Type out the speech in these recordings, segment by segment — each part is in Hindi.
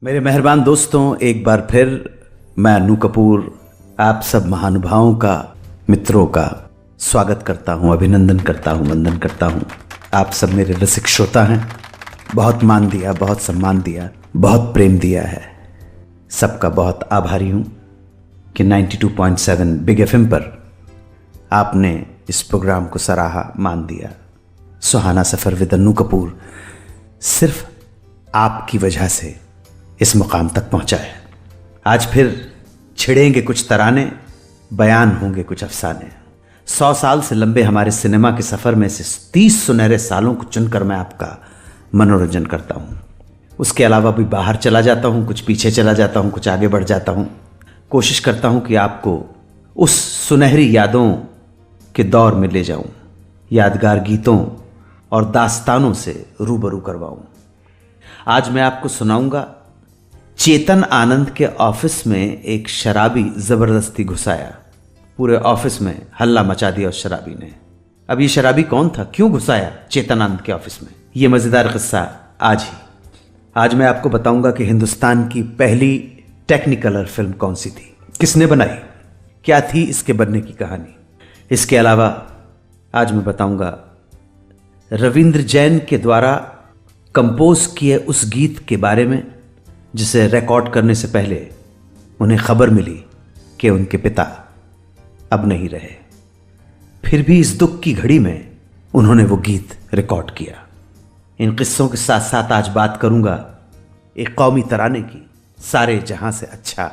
मेरे मेहरबान दोस्तों, एक बार फिर मैं अनु कपूर आप सब महानुभावों का, मित्रों का स्वागत करता हूं, अभिनंदन करता हूं, वंदन करता हूं। आप सब मेरे रसिक श्रोता हैं। बहुत मान दिया, बहुत सम्मान दिया, बहुत प्रेम दिया है। सबका बहुत आभारी हूं कि 92.7 बिग एफएम पर आपने इस प्रोग्राम को सराहा, मान दिया। सुहाना सफ़र विद अनु कपूर सिर्फ आपकी वजह से इस मुकाम तक पहुंचा है। आज फिर छिड़ेंगे कुछ तराने, बयान होंगे कुछ अफसाने। 100 साल से लंबे हमारे सिनेमा के सफ़र में से 30 सुनहरे सालों को चुनकर मैं आपका मनोरंजन करता हूं। उसके अलावा भी बाहर चला जाता हूं, कुछ पीछे चला जाता हूं, कुछ आगे बढ़ जाता हूं। कोशिश करता हूं कि आपको उस सुनहरी यादों के दौर में ले जाऊं, यादगार गीतों और दास्तानों से रूबरू करवाऊं। आज मैं आपको सुनाऊंगा चेतन आनंद के ऑफिस में एक शराबी जबरदस्ती घुसाया। पूरे ऑफिस में हल्ला मचा दिया उस शराबी ने। अब ये शराबी कौन था, क्यों घुसाया चेतन आनंद के ऑफिस में, ये मजेदार किस्सा आज मैं आपको बताऊंगा कि हिंदुस्तान की पहली टेक्निकलर फिल्म कौन सी थी, किसने बनाई, क्या थी इसके बनने की कहानी। इसके अलावा आज मैं बताऊंगा रविंद्र जैन के द्वारा कंपोज किए उस गीत के बारे में जिसे रिकॉर्ड करने से पहले उन्हें खबर मिली कि उनके पिता अब नहीं रहे। फिर भी इस दुख की घड़ी में उन्होंने वो गीत रिकॉर्ड किया। इन किस्सों के साथ साथ आज बात करूंगा एक कौमी तराने की, सारे जहां से अच्छा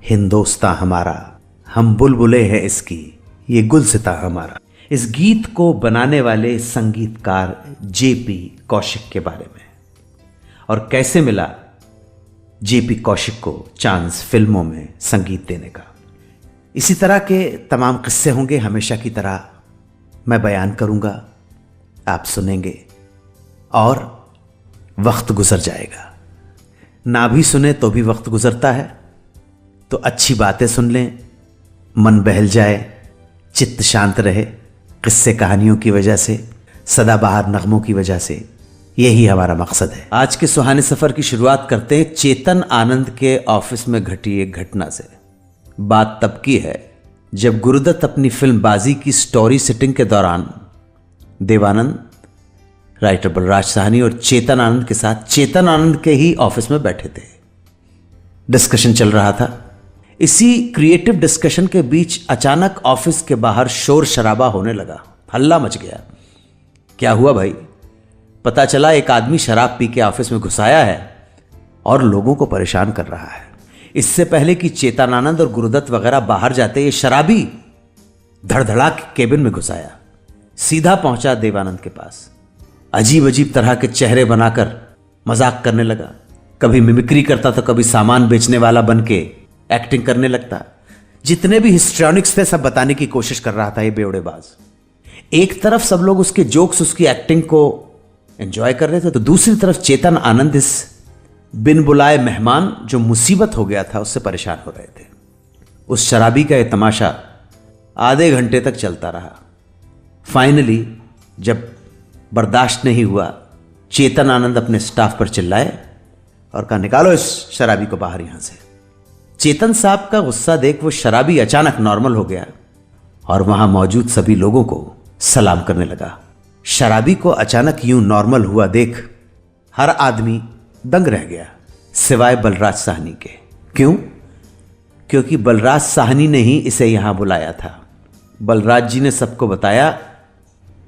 हिंदोस्तां हमारा, हम बुलबुले हैं इसकी, ये गुलसिता हमारा। इस गीत को बनाने वाले संगीतकार जेपी कौशिक के बारे में, और कैसे मिला जेपी कौशिक को चांस फिल्मों में संगीत देने का। इसी तरह के तमाम किस्से होंगे। हमेशा की तरह मैं बयान करूंगा, आप सुनेंगे और वक्त गुजर जाएगा। ना भी सुने तो भी वक्त गुजरता है, तो अच्छी बातें सुन लें, मन बहल जाए, चित्त शांत रहे। किस्से कहानियों की वजह से, सदाबहार नगमों की वजह से, यही हमारा मकसद है। आज के सुहाने सफर की शुरुआत करते हैं चेतन आनंद के ऑफिस में घटी एक घटना से। बात तब की है जब गुरुदत्त अपनी फिल्म बाजी की स्टोरी सेटिंग के दौरान देवानंद, राइटर बलराज साहनी और चेतन आनंद के साथ चेतन आनंद के ही ऑफिस में बैठे थे। डिस्कशन चल रहा था। इसी क्रिएटिव डिस्कशन के बीच अचानक ऑफिस के बाहर शोर शराबा होने लगा, हल्ला मच गया। क्या हुआ भाई? पता चला एक आदमी शराब पी के ऑफिस में घुसाया है और लोगों को परेशान कर रहा है। इससे पहले कि चेतन आनंद और गुरुदत्त वगैरह बाहर जाते, ये शराबी धड़धड़ा के केबिन में घुसाया, सीधा पहुंचा देवानंद के पास। अजीब अजीब तरह के चेहरे बनाकर मजाक करने लगा। कभी मिमिक्री करता तो कभी सामान बेचने वाला बन के एक्टिंग करने लगता। जितने भी हिस्ट्रॉनिक्स थे सब बताने की कोशिश कर रहा था ये बेवड़ेबाज। एक तरफ सब लोग उसके जोक्स, उसकी एक्टिंग को एंजॉय कर रहे थे, तो दूसरी तरफ चेतन आनंद इस बिन बुलाए मेहमान जो मुसीबत हो गया था उससे परेशान हो रहे थे। उस शराबी का यह तमाशा आधे घंटे तक चलता रहा। फाइनली जब बर्दाश्त नहीं हुआ, चेतन आनंद अपने स्टाफ पर चिल्लाए और कहा, निकालो इस शराबी को बाहर यहां से। चेतन साहब का गुस्सा देख वो शराबी अचानक नॉर्मल हो गया और वहां मौजूद सभी लोगों को सलाम करने लगा। शराबी को अचानक यूं नॉर्मल हुआ देख हर आदमी दंग रह गया, सिवाय बलराज साहनी के। क्यों? क्योंकि बलराज साहनी ने ही इसे यहां बुलाया था। बलराज जी ने सबको बताया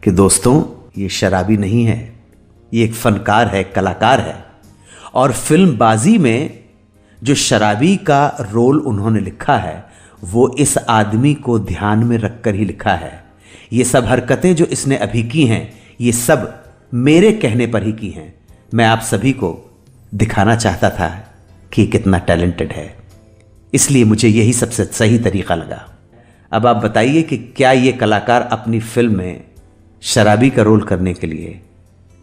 कि दोस्तों, ये शराबी नहीं है, ये एक फनकार है, कलाकार है। और फिल्म बाजी में जो शराबी का रोल उन्होंने लिखा है वो इस आदमी को ध्यान में रखकर ही लिखा है। ये सब हरकतें जो इसने अभी की हैं, ये सब मेरे कहने पर ही की हैं। मैं आप सभी को दिखाना चाहता था कि कितना टैलेंटेड है, इसलिए मुझे यही सबसे सही तरीका लगा। अब आप बताइए कि क्या ये कलाकार अपनी फिल्म में शराबी का रोल करने के लिए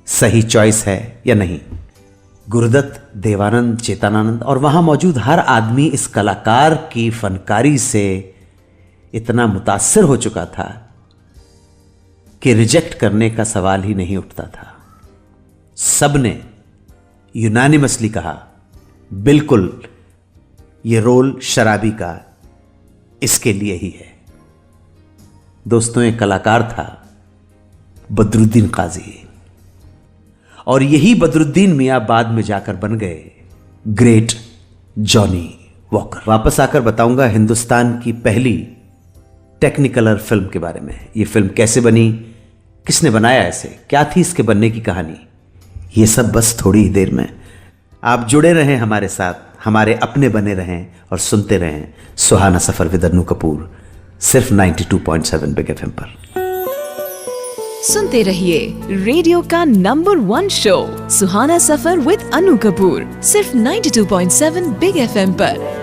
सही चॉइस है या नहीं? गुरुदत्त, देवानंद, चेतनानंद और वहां मौजूद हर आदमी इस कलाकार की फनकारी से इतना मुतासिर हो चुका था कि रिजेक्ट करने का सवाल ही नहीं उठता था। सबने यूनानिमसली कहा बिल्कुल ये रोल शराबी का इसके लिए ही है। दोस्तों, एक कलाकार था बदरुद्दीन काजी, और यही बदरुद्दीन मियां बाद में जाकर बन गए ग्रेट जॉनी वॉकर। वापस आकर बताऊंगा हिंदुस्तान की पहली टेक्निकलर फिल्म के बारे में। ये फिल्म कैसे बनी, किसने बनाया, ऐसे क्या थी इसके बनने की कहानी, ये सब बस थोड़ी ही देर में। आप जुड़े रहें हमारे साथ, हमारे अपने बने रहें और सुनते रहें सुहाना सफर विद अन्नू कपूर, सिर्फ 92.7 बिग एफएम पर। सुनते रहिए रेडियो का number 1 show Suhana suffer with Annu Kapoor, सिर्फ 92.7 बिग एफएम पर।